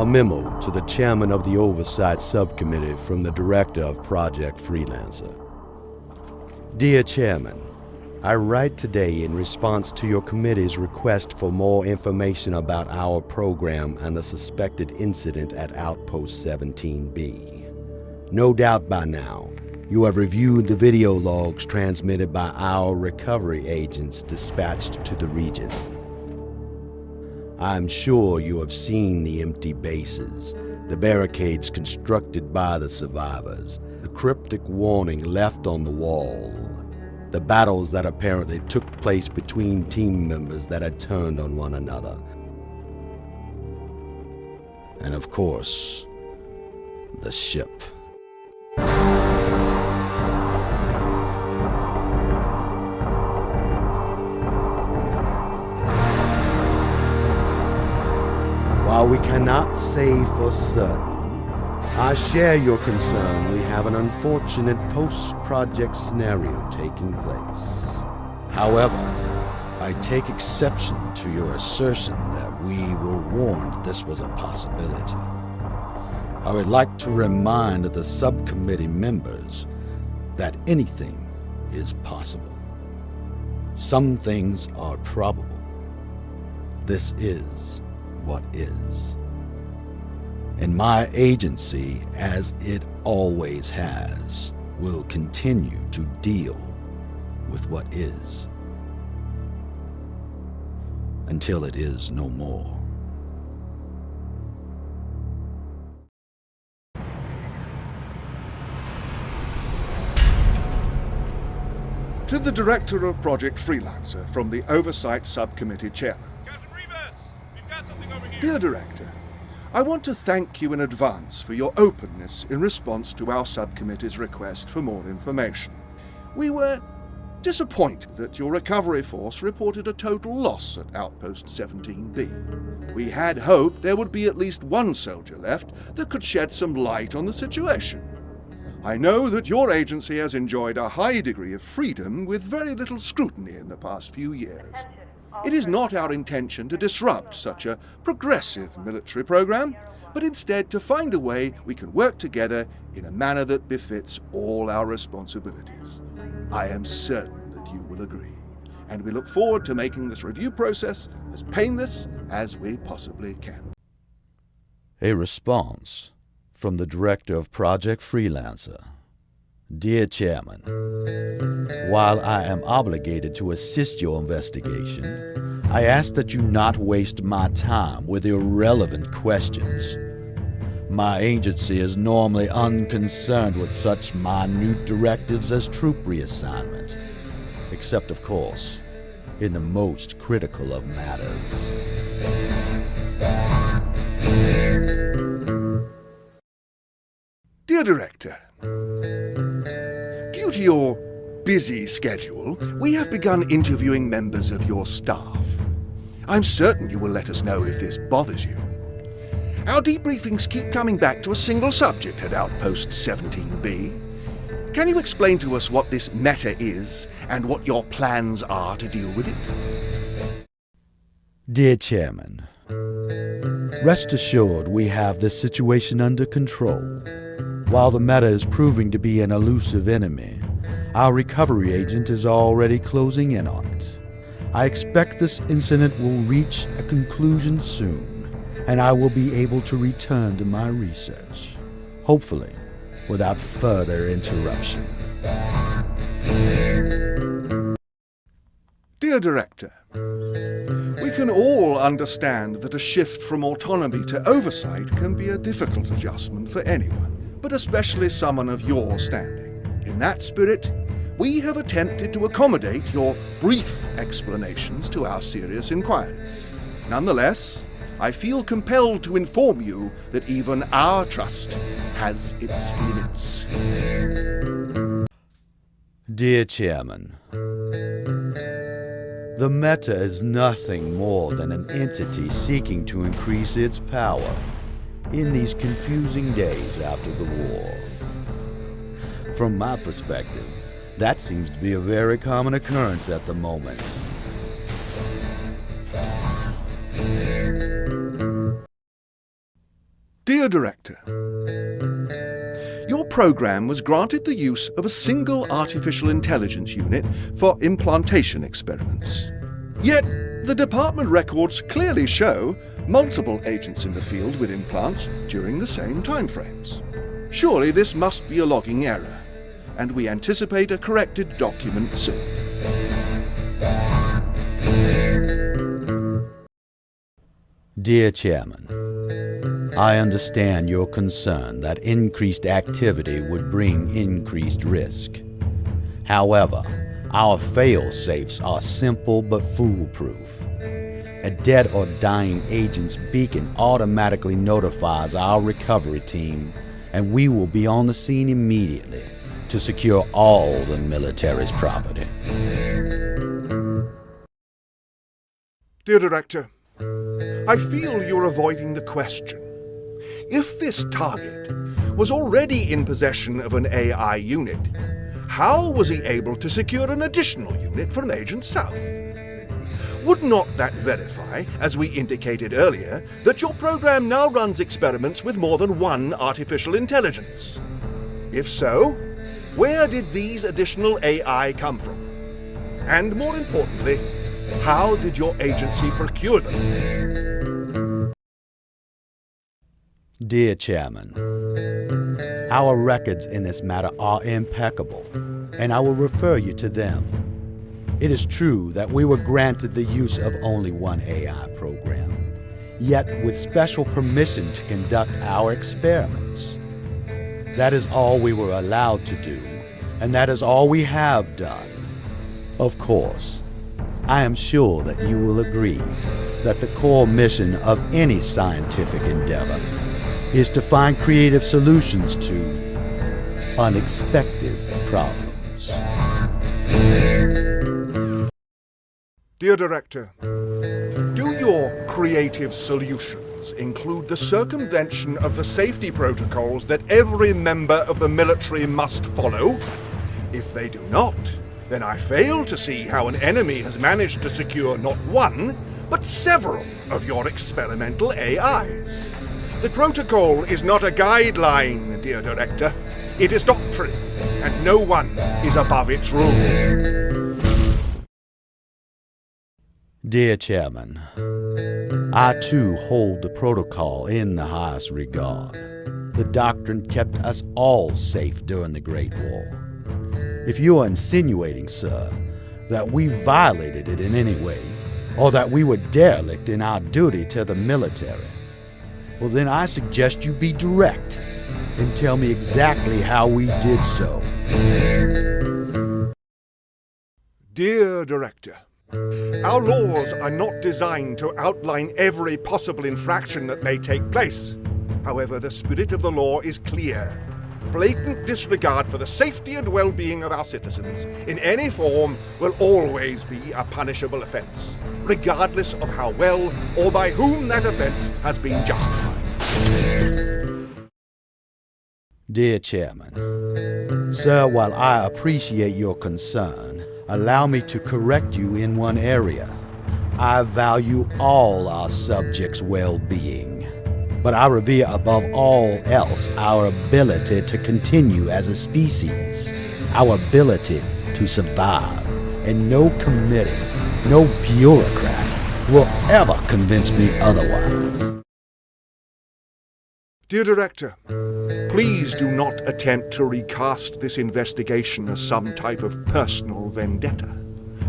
A memo to the chairman of the Oversight Subcommittee from the director of Project Freelancer. Dear Chairman, I write today in response to your committee's request for more information about our program and the suspected incident at Outpost 17B. No doubt by now, you have reviewed the video logs transmitted by our recovery agents dispatched to the region. I am sure you have seen the empty bases, the barricades constructed by the survivors, the cryptic warning left on the wall, the battles that apparently took place between team members that had turned on one another. And of course, the ship. While we cannot say for certain, I share your concern we have an unfortunate post-project scenario taking place. However, I take exception to your assertion that we were warned this was a possibility. I would like to remind the subcommittee members that anything is possible. Some things are probable. This is what is. And my agency, as it always has, will continue to deal with what is until it is no more. To the Director of Project Freelancer from the Oversight Subcommittee Chairman. Dear Director, I want to thank you in advance for your openness in response to our subcommittee's request for more information. We were disappointed that your recovery force reported a total loss at Outpost 17B. We had hoped there would be at least one soldier left that could shed some light on the situation. I know that your agency has enjoyed a high degree of freedom with very little scrutiny in the past few years. It is not our intention to disrupt such a progressive military program, but instead to find a way we can work together in a manner that befits all our responsibilities. I am certain that you will agree, and we look forward to making this review process as painless as we possibly can. A response from the Director of Project Freelancer. Dear Chairman, while I am obligated to assist your investigation, I ask that you not waste my time with irrelevant questions. My agency is normally unconcerned with such minute directives as troop reassignment, except, of course, in the most critical of matters. Dear Director, due to your busy schedule, we have begun interviewing members of your staff. I'm certain you will let us know if this bothers you. Our debriefings keep coming back to a single subject at Outpost 17B. Can you explain to us what this matter is and what your plans are to deal with it? Dear Chairman, rest assured we have this situation under control. While the matter is proving to be an elusive enemy, our recovery agent is already closing in on it. I expect this incident will reach a conclusion soon, and I will be able to return to my research, hopefully without further interruption. Dear Director, we can all understand that a shift from autonomy to oversight can be a difficult adjustment for anyone, but especially someone of your standing. In that spirit, we have attempted to accommodate your brief explanations to our serious inquiries. Nonetheless, I feel compelled to inform you that even our trust has its limits. Dear Chairman, the Meta is nothing more than an entity seeking to increase its power in these confusing days after the war. From my perspective, that seems to be a very common occurrence at the moment. Dear Director, your program was granted the use of a single artificial intelligence unit for implantation experiments. Yet, the department records clearly show multiple agents in the field with implants during the same timeframes. Surely this must be a logging error, and we anticipate a corrected document soon. Dear Chairman, I understand your concern that increased activity would bring increased risk. However, our fail-safes are simple but foolproof. A dead or dying agent's beacon automatically notifies our recovery team, and we will be on the scene immediately to secure all the military's property. Dear Director, I feel you're avoiding the question. If this target was already in possession of an AI unit, how was he able to secure an additional unit from Agent South? Would not that verify, as we indicated earlier, that your program now runs experiments with more than one artificial intelligence? If so, where did these additional AI come from? And more importantly, how did your agency procure them? Dear Chairman, our records in this matter are impeccable, and I will refer you to them. It is true that we were granted the use of only one AI program, yet with special permission to conduct our experiments. That is all we were allowed to do, and that is all we have done. Of course, I am sure that you will agree that the core mission of any scientific endeavor is to find creative solutions to unexpected problems. Dear Director, do your creative solutions include the circumvention of the safety protocols that every member of the military must follow? If they do not, then I fail to see how an enemy has managed to secure not one, but several of your experimental AIs. The protocol is not a guideline, dear Director. It is doctrine, and no one is above its rule. Dear Chairman, I too hold the protocol in the highest regard. The doctrine kept us all safe during the Great War. If you are insinuating, sir, that we violated it in any way, or that we were derelict in our duty to the military, well then I suggest you be direct and tell me exactly how we did so. Dear Director, our laws are not designed to outline every possible infraction that may take place. However, the spirit of the law is clear. Blatant disregard for the safety and well-being of our citizens in any form will always be a punishable offense, regardless of how well or by whom that offense has been justified. Dear Chairman, sir, while I appreciate your concern, allow me to correct you in one area. I value all our subjects' well-being, but I revere above all else our ability to continue as a species, our ability to survive, and no committee, no bureaucrat will ever convince me otherwise. Dear Director, please do not attempt to recast this investigation as some type of personal vendetta.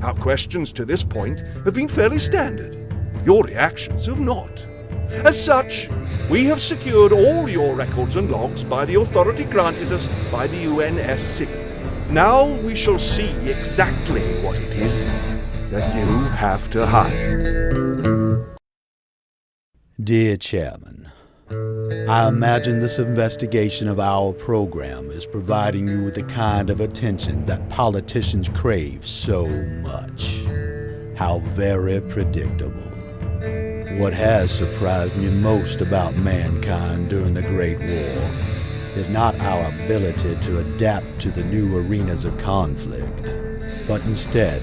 Our questions to this point have been fairly standard. Your reactions have not. As such, we have secured all your records and logs by the authority granted us by the UNSC. Now we shall see exactly what it is that you have to hide. Dear Chairman, I imagine this investigation of our program is providing you with the kind of attention that politicians crave so much. How very predictable. What has surprised me most about mankind during the Great War is not our ability to adapt to the new arenas of conflict, but instead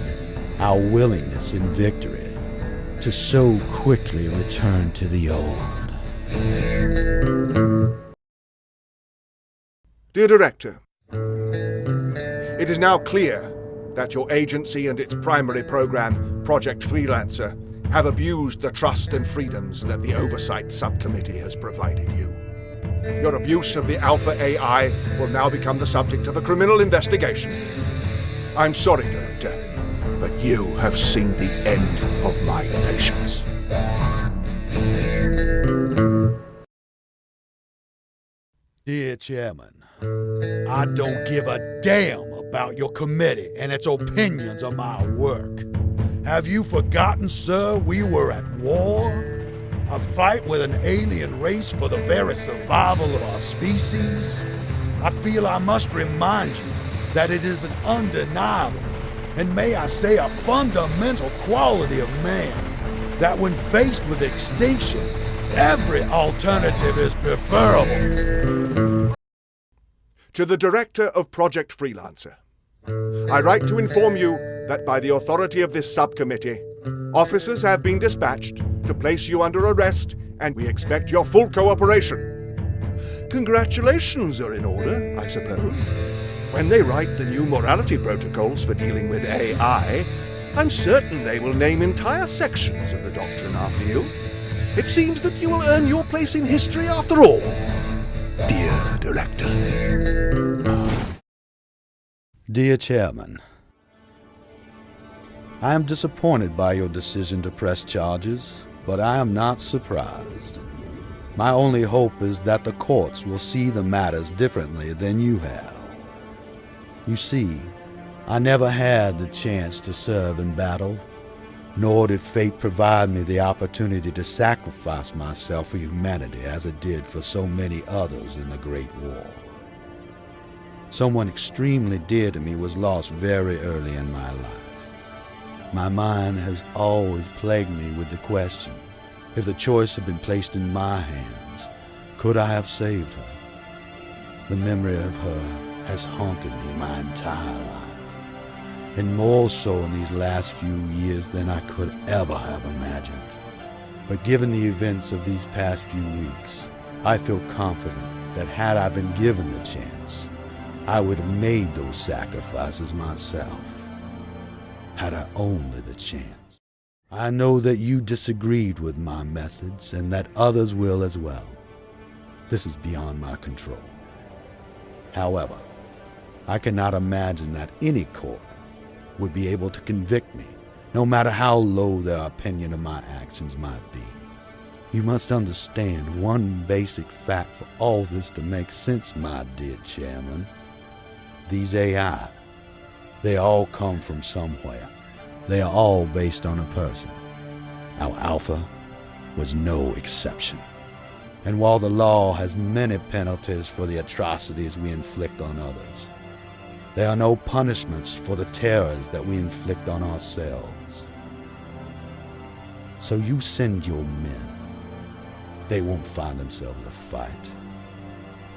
our willingness in victory to so quickly return to the old. Dear Director, it is now clear that your agency and its primary program, Project Freelancer, have abused the trust and freedoms that the Oversight Subcommittee has provided you. Your abuse of the Alpha AI will now become the subject of a criminal investigation. I'm sorry, Director, but you have seen the end of my patience. Dear Chairman, I don't give a damn about your committee and its opinions on my work. Have you forgotten, sir, we were at war? A fight with an alien race for the very survival of our species? I feel I must remind you that it is an undeniable, and may I say a fundamental quality of man, that when faced with extinction, every alternative is preferable. To the Director of Project Freelancer, I write to inform you that by the authority of this subcommittee, officers have been dispatched to place you under arrest, and we expect your full cooperation. Congratulations are in order, I suppose. When they write the new morality protocols for dealing with AI, I'm certain they will name entire sections of the doctrine after you. It seems that you will earn your place in history after all, dear Director. Dear Chairman, I am disappointed by your decision to press charges, but I am not surprised. My only hope is that the courts will see the matters differently than you have. You see, I never had the chance to serve in battle, nor did fate provide me the opportunity to sacrifice myself for humanity as it did for so many others in the Great War. Someone extremely dear to me was lost very early in my life. My mind has always plagued me with the question, if the choice had been placed in my hands, could I have saved her? The memory of her has haunted me my entire life, and more so in these last few years than I could ever have imagined. But given the events of these past few weeks, I feel confident that had I been given the chance, I would have made those sacrifices myself, had I only the chance. I know that you disagreed with my methods and that others will as well. This is beyond my control. However, I cannot imagine that any court would be able to convict me, no matter how low their opinion of my actions might be. You must understand one basic fact for all this to make sense, my dear Chairman. These AI, they all come from somewhere. They are all based on a person. Our Alpha was no exception. And while the law has many penalties for the atrocities we inflict on others, there are no punishments for the terrors that we inflict on ourselves. So you send your men. They won't find themselves a fight.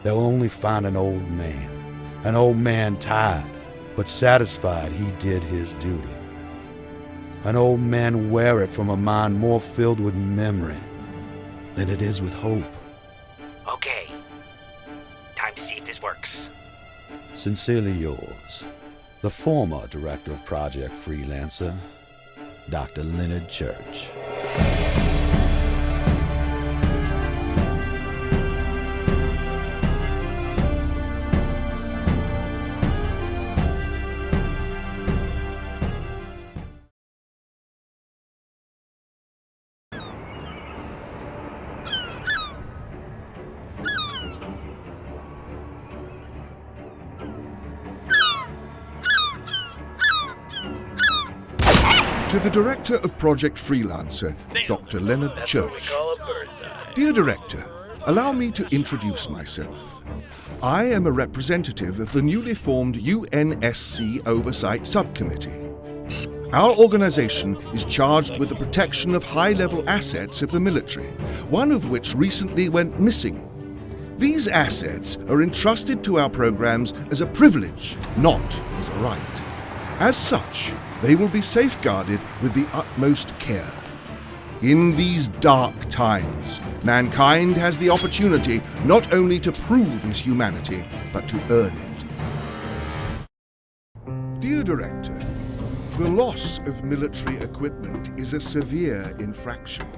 They'll only find an old man tired, but satisfied he did his duty. An old man weary from a mind more filled with memory than it is with hope. Okay. Time to see if this works. Sincerely yours, the former director of Project Freelancer, Dr. Leonard Church. To the Director of Project Freelancer, Dr. Leonard Church. Dear Director, allow me to introduce myself. I am a representative of the newly formed UNSC Oversight Subcommittee. Our organization is charged with the protection of high-level assets of the military, one of which recently went missing. These assets are entrusted to our programs as a privilege, not as a right. As such, they will be safeguarded with the utmost care. In these dark times, mankind has the opportunity not only to prove his humanity, but to earn it. Dear Director, the loss of military equipment is a severe infraction.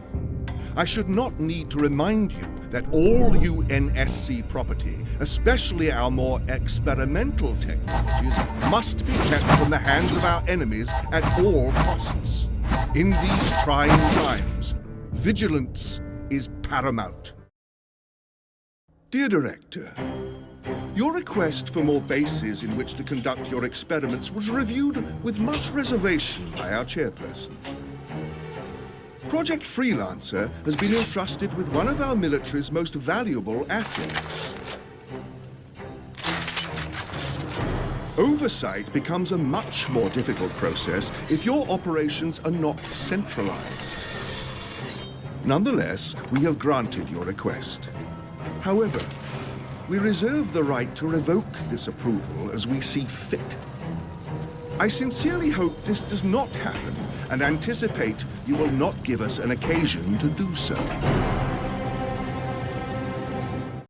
I should not need to remind you that all UNSC property, especially our more experimental technologies, must be kept from the hands of our enemies at all costs. In these trying times, vigilance is paramount. Dear Director, your request for more bases in which to conduct your experiments was reviewed with much reservation by our chairperson. Project Freelancer has been entrusted with one of our military's most valuable assets. Oversight becomes a much more difficult process if your operations are not centralized. Nonetheless, we have granted your request. However, we reserve the right to revoke this approval as we see fit. I sincerely hope this does not happen and anticipate you will not give us an occasion to do so.